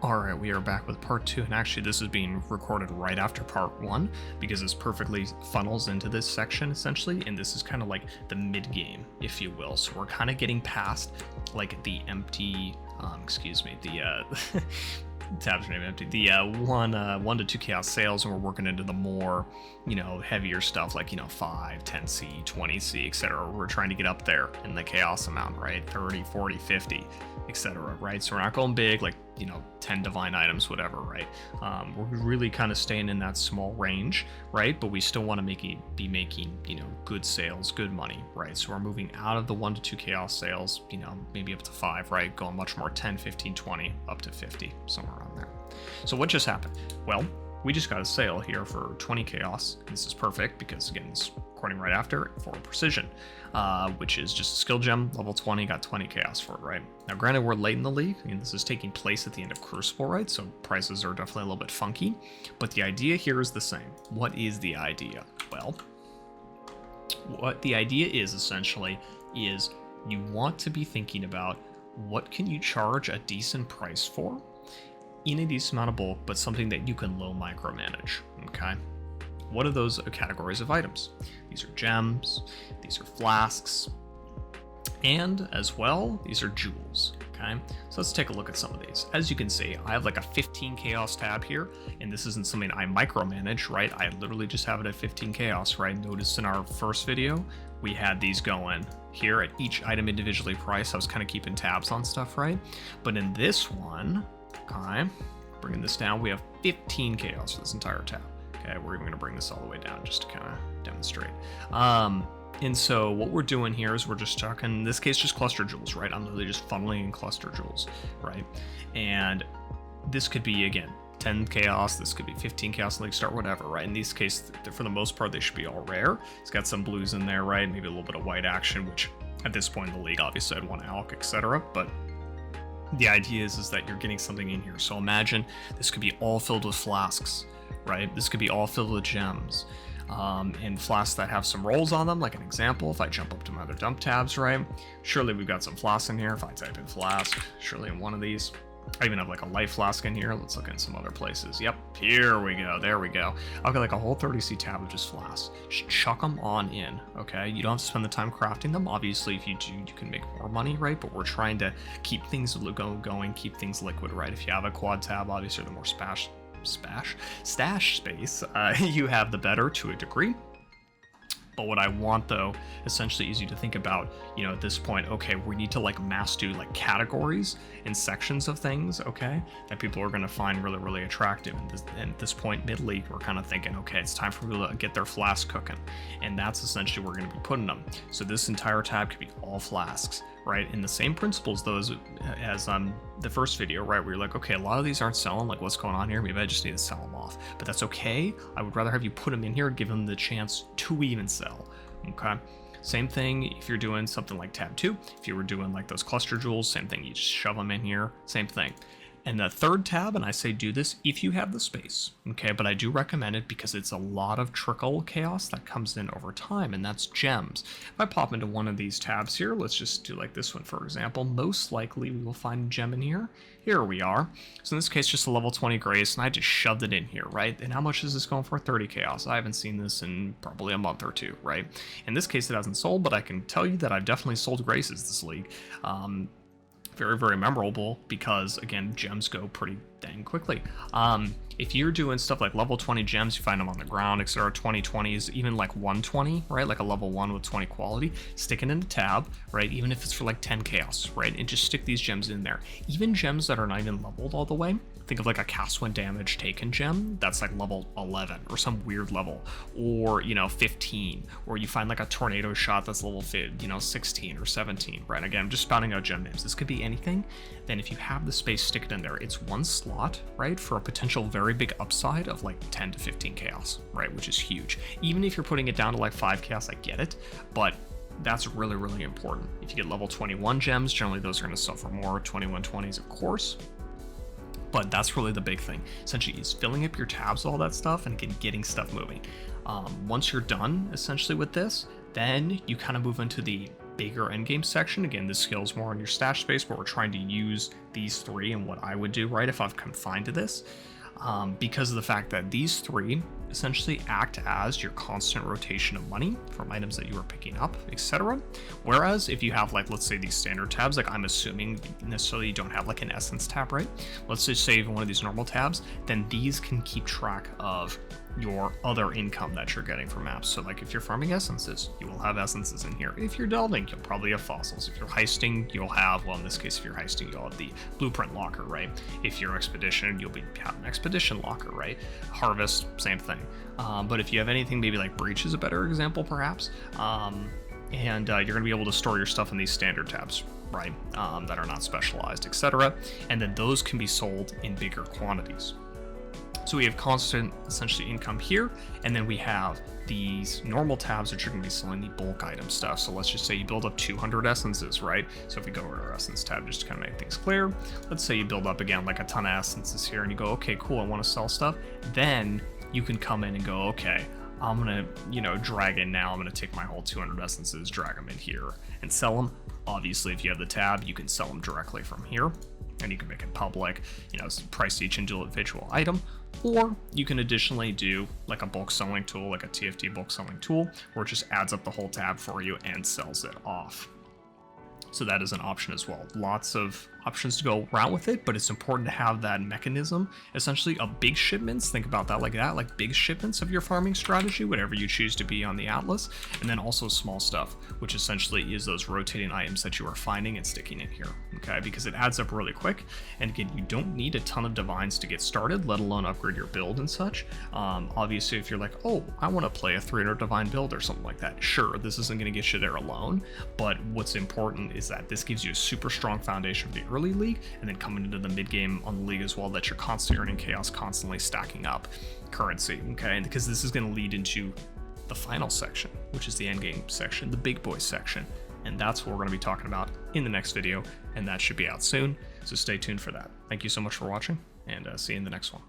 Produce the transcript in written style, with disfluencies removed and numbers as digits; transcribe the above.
Alright, we are back with part 2, and actually this is being recorded right after part 1, because this perfectly funnels into this section, essentially, and this is kind of like the mid-game, if you will. So we're kind of getting past, like, the empty, the, tabs name empty, the 1 to 2 chaos sales, and we're working into the more, heavier stuff, like, 5, 10C, 20C, etc. We're trying to get up there in the chaos amount, right? 30, 40, 50, etc., right? So we're not going big, like, 10 divine items, whatever, right? We're really kind of staying in that small range, right? But we still want to be making, good sales, good money, right? So we're moving out of the 1 to 2 chaos sales, maybe up to 5, right? Going much more 10, 15, 20, up to 50, somewhere around there. So what just happened? Well, we just got a sale here for 20 chaos. This is perfect because, again, it's recording right after for precision, which is just a skill gem, level 20, got 20 chaos for it, right? Now, granted, we're late in the league. This is taking place at the end of Crucible, right? So prices are definitely a little bit funky, but the idea here is the same. What is the idea? Well, what the idea is essentially is you want to be thinking about what can you charge a decent price for in a decent amount of bulk, but something that you can low micromanage, okay? What are those categories of items? These are gems, these are flasks, and as well, these are jewels, okay? So let's take a look at some of these. As you can see, I have like a 15 chaos tab here, and this isn't something I micromanage, right? I literally just have it at 15 chaos, right? Notice in our first video, we had these going here at each item individually priced. I was kind of keeping tabs on stuff, right? But in this one, okay, bringing this down, we have 15 chaos for this entire tab. Okay, we're even going to bring this all the way down just to kind of demonstrate. And so what we're doing here is we're just talking, in this case, just cluster jewels, right? I'm literally just funneling in cluster jewels, right? And this could be, again, 10 chaos, this could be 15 chaos, league start, whatever, right? In these cases, for the most part, they should be all rare. It's got some blues in there, right? Maybe a little bit of white action, which at this point in the league, obviously I'd want alch, etc. But the idea is that you're getting something in here. So imagine this could be all filled with flasks, right? This could be all filled with gems. And flasks that have some rolls on them, like an example, if I jump up to my other dump tabs, right? Surely we've got some flasks in here. If I type in flask, surely in one of these. I even have like a light flask in here. Let's look in some other places. Yep, here we go. There we go. I've got like a whole 30C tab of just flasks. Just chuck them on in, okay? You don't have to spend the time crafting them. Obviously, if you do, you can make more money, right? But we're trying to keep things going, keep things liquid, right? If you have a quad tab, obviously the more stash space you have, the better to a degree. But what I want, though, essentially is you to think about, at this point, okay, we need to like mass do like categories and sections of things, okay, that people are going to find really, really attractive. And at this point, mid-league, we're kind of thinking, okay, it's time for people to get their flask cooking. And that's essentially where we're going to be putting them. So this entire tab could be all flasks, right? And the same principles, though, as the first video, right, where you're like, okay, a lot of these aren't selling, like what's going on here? Maybe I just need to sell them off. But that's okay. I would rather have you put them in here and give them the chance to even sell, okay? Same thing if you're doing something like tab 2. If you were doing like those cluster jewels, same thing, you just shove them in here, same thing. And the third tab, and I say do this if you have the space, okay? But I do recommend it because it's a lot of trickle chaos that comes in over time, and that's gems. If I pop into one of these tabs here, let's just do like this one, for example. Most likely we will find a gem in here. Here we are. So in this case, just a level 20 grace, and I just shoved it in here, right? And how much is this going for? 30 chaos. I haven't seen this in probably a month or two, right? In this case, it hasn't sold, but I can tell you that I've definitely sold graces this league. Very, very memorable because, again, gems go pretty dang quickly. If you're doing stuff like level 20 gems, you find them on the ground, etc. 2020s, even like 120, right? Like a level 1 with 20 quality, stick it in the tab, right? Even if it's for like 10 chaos, right? And just stick these gems in there. Even gems that are not even leveled all the way. Think of like a cast when damage taken gem that's like level 11 or some weird level, or 15, or you find like a tornado shot that's level 16 or 17, right? Again, I'm just spouting out gem names. This could be anything. Then if you have the space, stick it in there. It's one slot, right, for a potential very big upside of like 10 to 15 chaos, right, which is huge. Even if you're putting it down to like 5 chaos, I get it, but that's really, really important. If you get level 21 gems, generally those are going to sell for more. 2120s, of course. But that's really the big thing, essentially, is filling up your tabs, all that stuff, and getting stuff moving. Once you're done, essentially, with this, then you kind of move into the bigger endgame section. Again, this scales more on your stash space, but we're trying to use these three and what I would do, right, if I've confined to this. Because of the fact that these three essentially act as your constant rotation of money from items that you are picking up, etc. Whereas if you have, like, let's say these standard tabs, like I'm assuming necessarily you don't have like an essence tab, right? Let's just say one of these normal tabs, then these can keep track of your other income that you're getting from maps. So like if you're farming essences, you will have essences in here. If you're delving, you'll probably have fossils. If you're heisting, you'll have, well, in this case, if you're heisting, you'll have the blueprint locker, right? If you're expedition, you'll have an expedition locker, right? Harvest, same thing. But if you have anything, maybe like breach is a better example, perhaps. You're gonna be able to store your stuff in these standard tabs, right? That are not specialized, etc. And then those can be sold in bigger quantities. So we have constant, essentially, income here, and then we have these normal tabs which are going to be selling the bulk item stuff. So let's just say you build up 200 essences, right? So if we go over to our essence tab, just to kind of make things clear, let's say you build up, again, like a ton of essences here, and you go, okay, cool, I want to sell stuff. Then you can come in and go, okay, I'm going to, drag in now, I'm going to take my whole 200 essences, drag them in here, and sell them. Obviously, if you have the tab, you can sell them directly from here, and you can make it public, price each individual item. Or you can additionally do like a bulk selling tool, like a TFT bulk selling tool, where it just adds up the whole tab for you and sells it off. So that is an option as well. Lots of options to go around with it, but it's important to have that mechanism, essentially, of big shipments. Think about that, like big shipments of your farming strategy, whatever you choose to be on the Atlas, and then also small stuff, which essentially is those rotating items that you are finding and sticking in here, okay? Because it adds up really quick, and again, you don't need a ton of divines to get started, let alone upgrade your build and such. Obviously, if you're like, oh, I want to play a 300 divine build or something like that, sure, this isn't going to get you there alone, but what's important is that this gives you a super strong foundation for the early league, and then coming into the mid game on the league as well, that you're constantly earning chaos, constantly stacking up currency, okay? And because this is going to lead into the final section, which is the end game section, the big boy section, and that's what we're going to be talking about in the next video, and that should be out soon, so stay tuned for that. Thank you so much for watching, and see you in the next one.